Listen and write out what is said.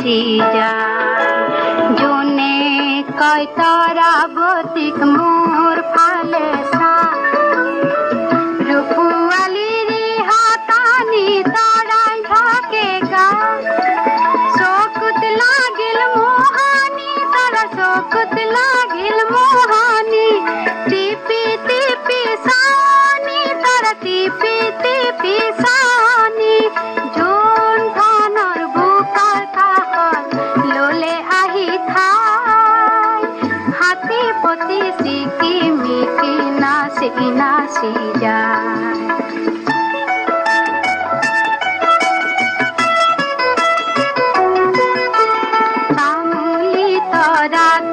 নাচি যায় যোনে কয় তৰাৱতীক মোৰ ফালে চা ৰূপোৱালীৰ হাতানি তৰাই থাকে গা চকুত লাগিল মোহানি তৰা চকুত লাগিল মোহানি টিপি টিপি চানি তৰা টিপি টিপি চানি জোন ধানৰ বুকাৰ কাষত ললে আহি ঠাই হাতী পতি চিকি মিকি নাচি নাচি যায়।